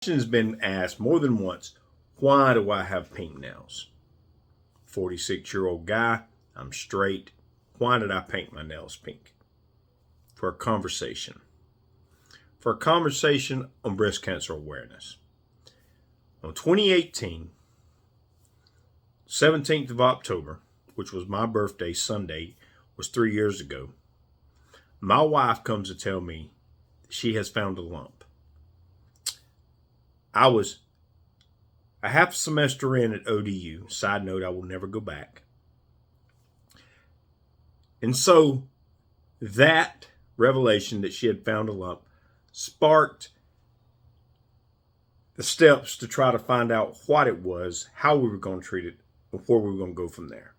Has been asked more than once, why do I have pink nails? 46-year-old guy, I'm straight. Why did I paint my nails pink? For a conversation. For a conversation on breast cancer awareness. On 2018, 17th of October, which was my birthday Sunday, was 3 years ago, my wife comes to tell me that she has found a lump. I was a half semester in at ODU. Side note, I will never go back. And so that revelation that she had found a lump sparked the steps to try to find out what it was, how we were going to treat it, and where we were going to go from there.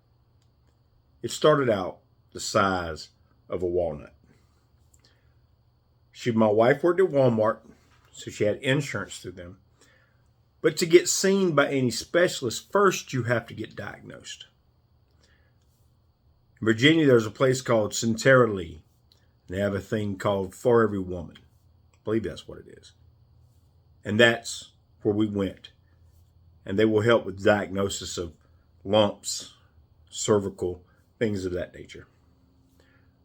It started out the size of a walnut. My wife worked at Walmart, so she had insurance through them. But to get seen by any specialist, first you have to get diagnosed. In Virginia, there's a place called Centera Lee. They have a thing called For Every Woman. I believe that's what it is. And that's where we went. And they will help with diagnosis of lumps, cervical, things of that nature.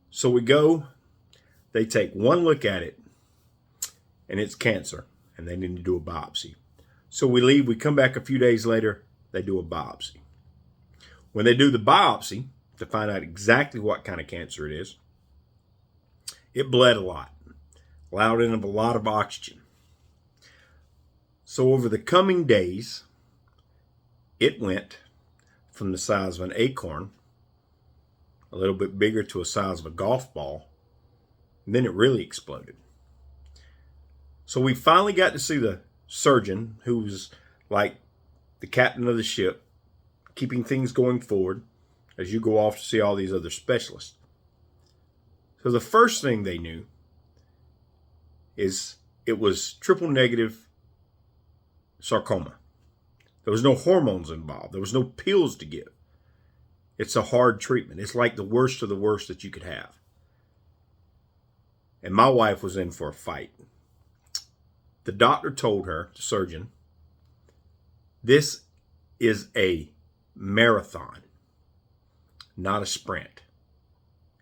So we go, they take one look at it, and it's cancer, and they need to do a biopsy. So we leave, we come back a few days later, they do a biopsy. When they do the biopsy, to find out exactly what kind of cancer it is, it bled a lot, allowed in a lot of oxygen. So over the coming days, it went from the size of an acorn, a little bit bigger, to a size of a golf ball, and then it really exploded. So we finally got to see the surgeon, who was like the captain of the ship, keeping things going forward as you go off to see all these other specialists. So the first thing they knew is it was triple negative sarcoma. There was no hormones involved. There was no pills to give. It's a hard treatment. It's like the worst of the worst that you could have. And my wife was in for a fight. The doctor told her, the surgeon, this is a marathon, not a sprint.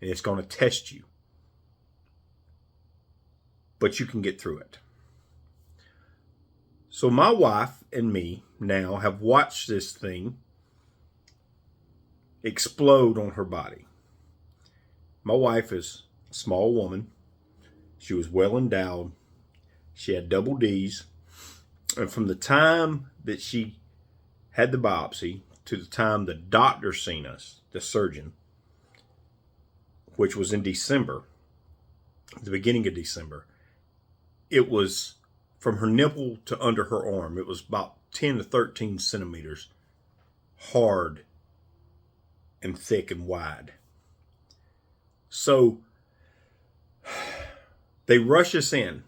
And it's going to test you. But you can get through it. So my wife and me now have watched this thing explode on her body. My wife is a small woman. She was well endowed. She had double D's. And from the time that she had the biopsy to the time the doctor seen us, the surgeon, which was in December, the beginning of December, it was from her nipple to under her arm. It was about 10 to 13 centimeters hard and thick and wide. So they rush us in.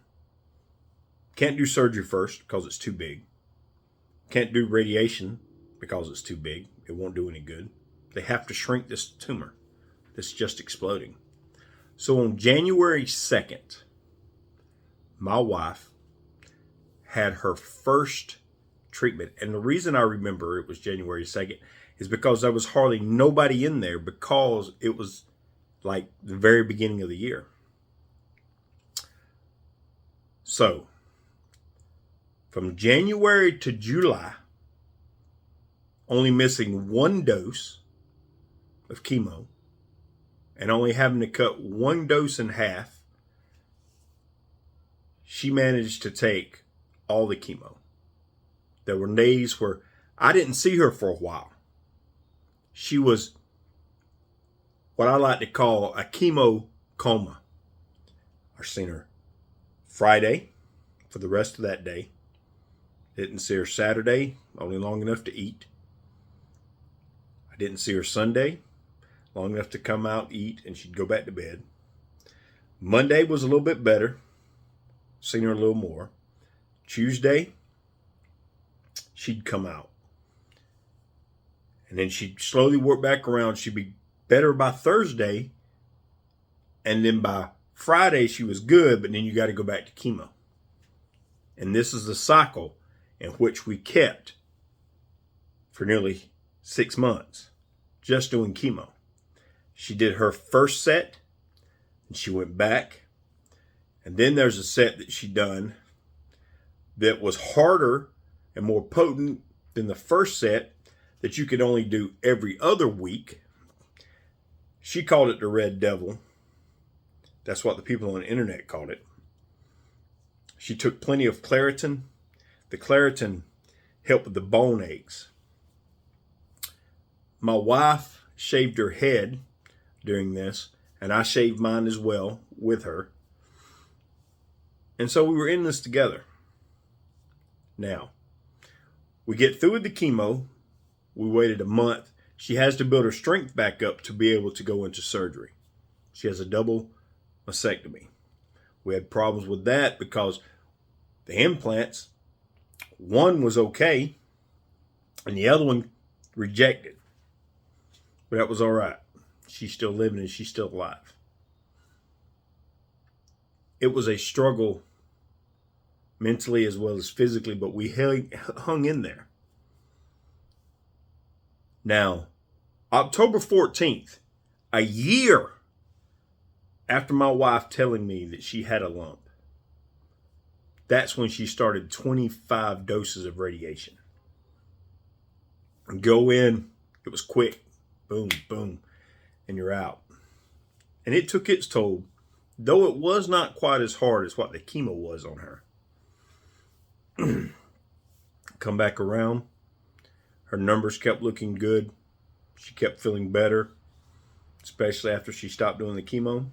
Can't do surgery first because it's too big. Can't do radiation because it's too big. It won't do any good. They have to shrink this tumor that's just exploding. So on January 2nd, my wife had her first treatment. And the reason I remember it was January 2nd is because there was hardly nobody in there, because it was like the very beginning of the year. So from January to July, only missing one dose of chemo and only having to cut one dose in half, she managed to take all the chemo. There were days where I didn't see her for a while. She was what I like to call a chemo coma. I seen her Friday for the rest of that day. Didn't see her Saturday, only long enough to eat. I didn't see her Sunday, long enough to come out, eat, and she'd go back to bed. Monday was a little bit better. Seen her a little more. Tuesday, she'd come out. And then she'd slowly work back around. She'd be better by Thursday. And then by Friday, she was good, but then you got to go back to chemo. And this is the cycle in which we kept for nearly 6 months just doing chemo. She did her first set and she went back. And then there's a set that she done that was harder and more potent than the first set that you could only do every other week. She called it the Red Devil. That's what the people on the internet called it. She took plenty of Claritin. The Claritin helped with the bone aches. My wife shaved her head during this, and I shaved mine as well with her. And so we were in this together. Now, we get through with the chemo. We waited a month. She has to build her strength back up to be able to go into surgery. She has a double mastectomy. We had problems with that because the implants, one was okay and the other one rejected. But that was all right. She's still living and she's still alive. It was a struggle mentally as well as physically, but we hung in there. Now, October 14th, a year after my wife telling me that she had a lump, that's when she started 25 doses of radiation. Go in, it was quick, boom, boom, and you're out. And it took its toll, though it was not quite as hard as what the chemo was on her. Come back around, her numbers kept looking good. She kept feeling better, especially after she stopped doing the chemo.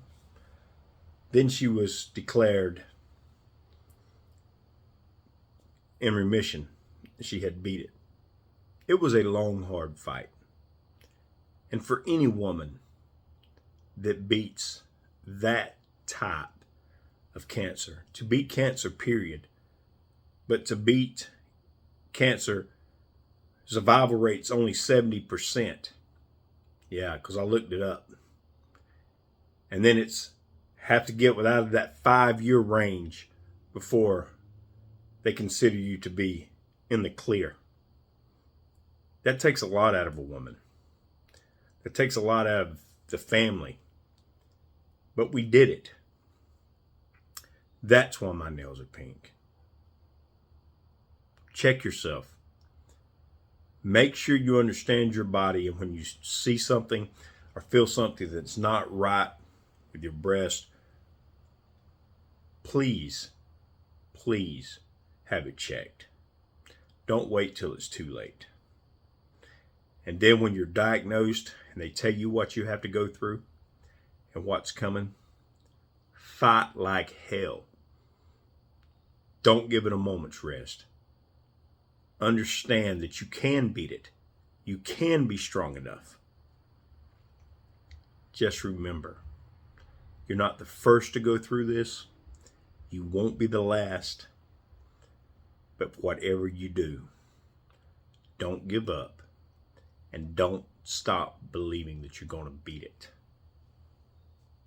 Then she was declared in remission. She had beat it. It was a long, hard fight. And for any woman that beats that type of cancer, to beat cancer, period, but to beat cancer, survival rate's only 70%. Yeah, because I looked it up. And then it's have to get without that 5-year range before they consider you to be in the clear. That takes a lot out of a woman. That takes a lot out of the family. But we did it. That's why my nails are pink. Check yourself. Make sure you understand your body, and when you see something or feel something that's not right with your breast, please have it checked. Don't wait till it's too late. And then when you're diagnosed and they tell you what you have to go through and what's coming, fight like hell. Don't give it a moment's rest. Understand that you can beat it. You can be strong enough. Just remember, you're not the first to go through this. You won't be the last. But whatever you do, don't give up and don't stop believing that you're going to beat it.